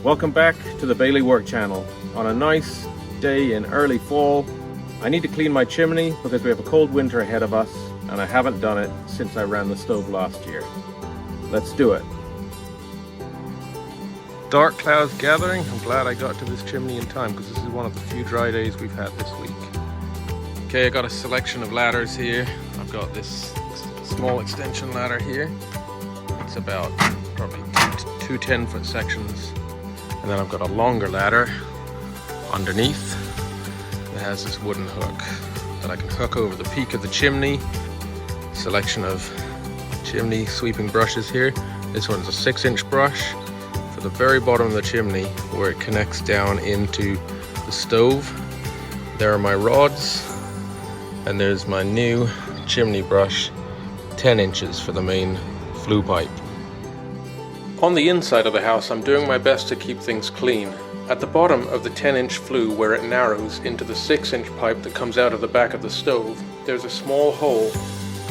Welcome back to the Bailey Work Channel. On a nice day in early fall, I need to clean my chimney because we have a cold winter ahead of us and I haven't done it since I ran the stove last year. Let's do it. Dark clouds gathering. I'm glad I got to this chimney in time because this is one of the few dry days we've had this week. Okay, I got a selection of ladders here. I've got this small extension ladder here. It's about probably two 10-foot sections. And then I've got a longer ladder underneath that has this wooden hook that I can hook over the peak of the chimney. Selection of chimney sweeping brushes here. This one's a 6-inch brush for the very bottom of the chimney where it connects down into the stove. There are my rods, and there's my new chimney brush, 10 inches for the main flue pipe. On the inside of the house, I'm doing my best to keep things clean. At the bottom of the 10-inch flue, where it narrows into the 6-inch pipe that comes out of the back of the stove, there's a small hole.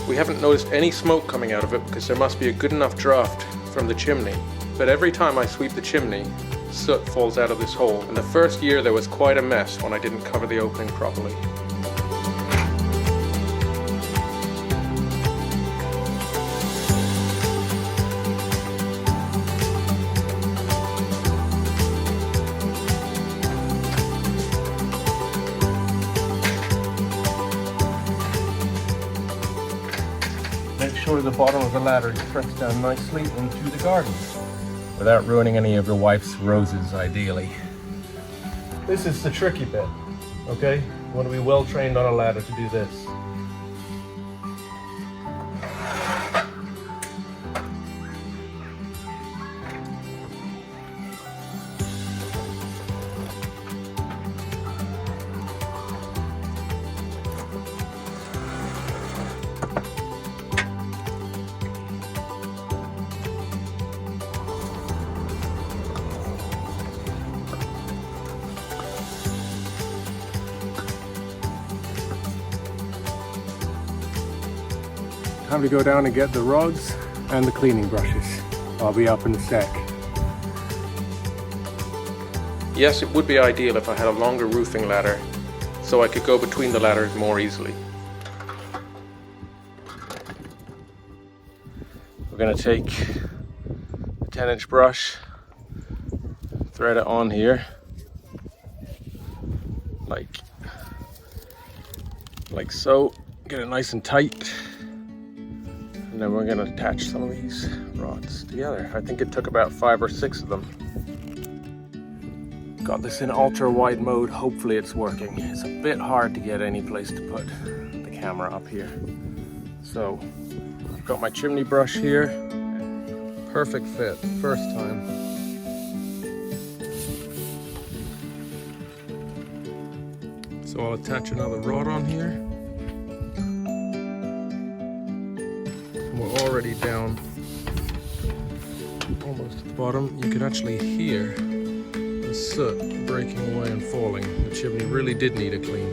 We haven't noticed any smoke coming out of it because there must be a good enough draft from the chimney. But every time I sweep the chimney, soot falls out of this hole. And the first year there was quite a mess when I didn't cover the opening properly. Make sure the bottom of the ladder is pressed down nicely into the garden without ruining any of your wife's roses, ideally. This is the tricky bit, okay? You want to be well trained on a ladder to do this. Time to go down and get the rods and the cleaning brushes. I'll be up in a sec. Yes, it would be ideal if I had a longer roofing ladder so I could go between the ladders more easily. We're going to take the 10-inch brush, thread it on here like so, get it nice and tight. And then we're going to attach some of these rods together. I think it took about 5 or 6 of them. Got this in ultra wide mode. Hopefully it's working. It's a bit hard to get any place to put the camera up here. So I've got my chimney brush here. Perfect fit, first time. So I'll attach another rod on here. We're already down almost at the bottom. You can actually hear the soot breaking away and falling. The chimney really did need a clean.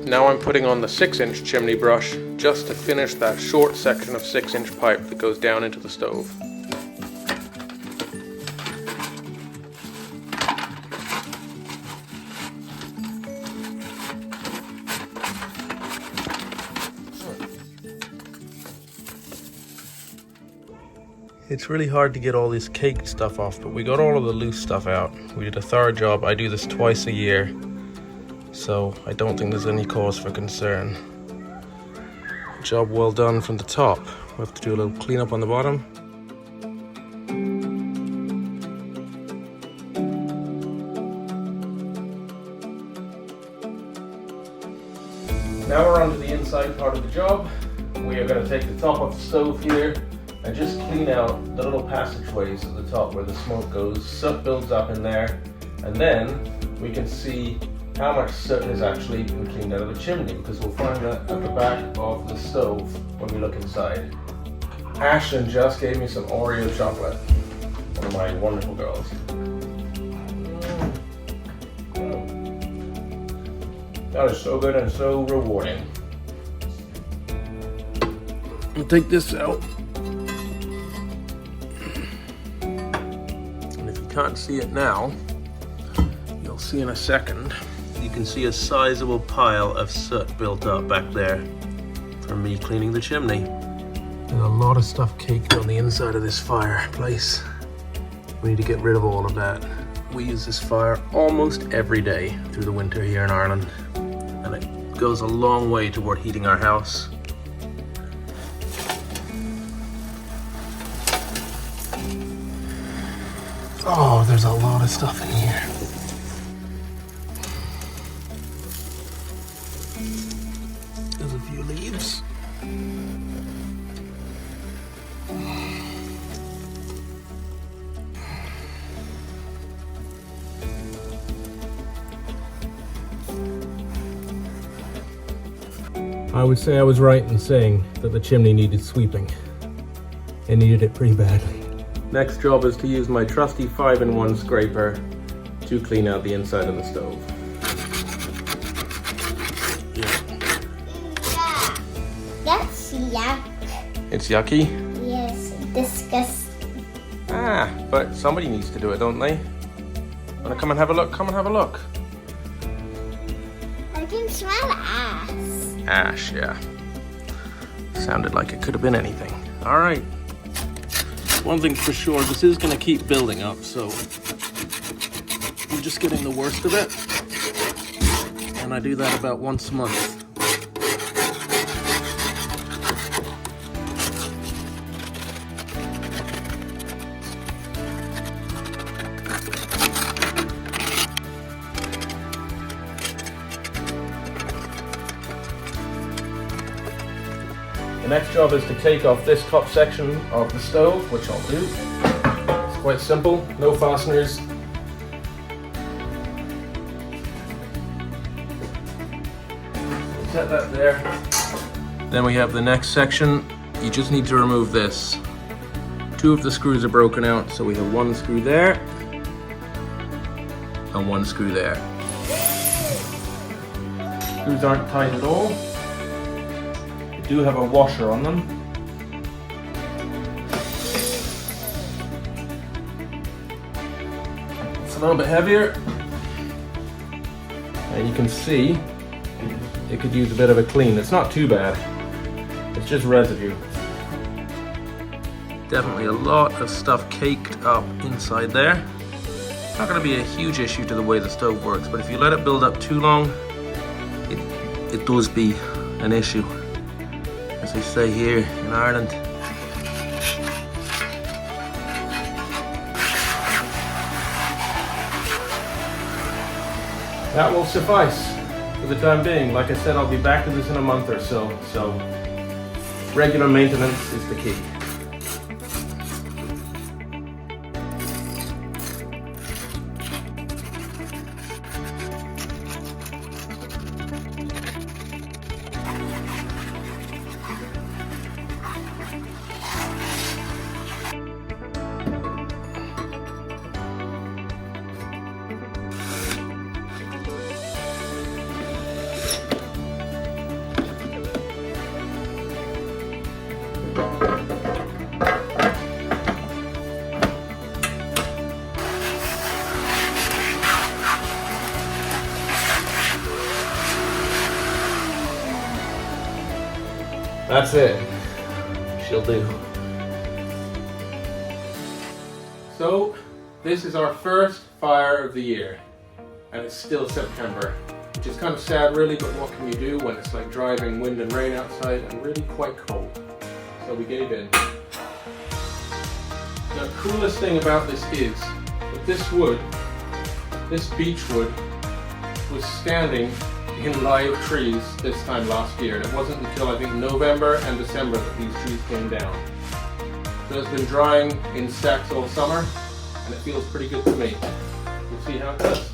Now I'm putting on the 6-inch chimney brush just to finish that short section of 6-inch pipe that goes down into the stove. It's really hard to get all this caked stuff off, but we got all of the loose stuff out. We did a thorough job. I do this twice a year. So I don't think there's any cause for concern. Job well done from the top. We have to do a little cleanup on the bottom. Now we're on to the inside part of the job. We are going to take the top of the stove here and just clean out the little passageways at the top where the smoke goes. Soot builds up in there, and then we can see how much soot is actually been cleaned out of the chimney, because we'll find that at the back of the stove when we look inside. Ashlyn just gave me some Oreo chocolate, one of my wonderful girls. That is so good and so rewarding. I'll take this out. And if you can't see it now, you'll see in a second. You can see a sizable pile of soot built up back there from me cleaning the chimney. There's a lot of stuff caked on the inside of this fireplace. We need to get rid of all of that. We use this fire almost every day through the winter here in Ireland, and it goes a long way toward heating our house. Oh, there's a lot of stuff in here. There's a few leaves. I would say I was right in saying that the chimney needed sweeping. It needed it pretty badly. Next job is to use my trusty 5-in-1 scraper to clean out the inside of the stove. That's yuck. It's yucky? Yes, disgusting. Ah, but somebody needs to do it, don't they? Wanna come and have a look? Come and have a look. I can smell ass. Ash, yeah. Sounded like it could have been anything. All right. One thing's for sure, this is going to keep building up, so I'm just getting the worst of it. And I do that about once a month. The next job is to take off this top section of the stove, which I'll do. It's quite simple, no fasteners. Set that there. Then we have the next section. You just need to remove this. 2 of the screws are broken out, so we have 1 screw there and 1 screw there. Screws aren't tight at all. Do have a washer on them. It's a little bit heavier, and you can see it could use a bit of a clean. It's not too bad, it's just residue. Definitely a lot of stuff caked up inside there. It's not going to be a huge issue to the way the stove works, but if you let it build up too long, it does be an issue, as they say here in Ireland. That will suffice for the time being. Like I said, I'll be back to this in a month or so, so regular maintenance is the key. That's it. She'll do. So, this is our first fire of the year, and it's still September, which is kind of sad really, but what can you do when it's like driving wind and rain outside and really quite cold? So we gave in. The coolest thing about this is that this wood, this beech wood, was standing in live trees this time last year, and it wasn't until I think November and December that these trees came down. So it's been drying in stacks all summer, and it feels pretty good to me. We'll see how it does.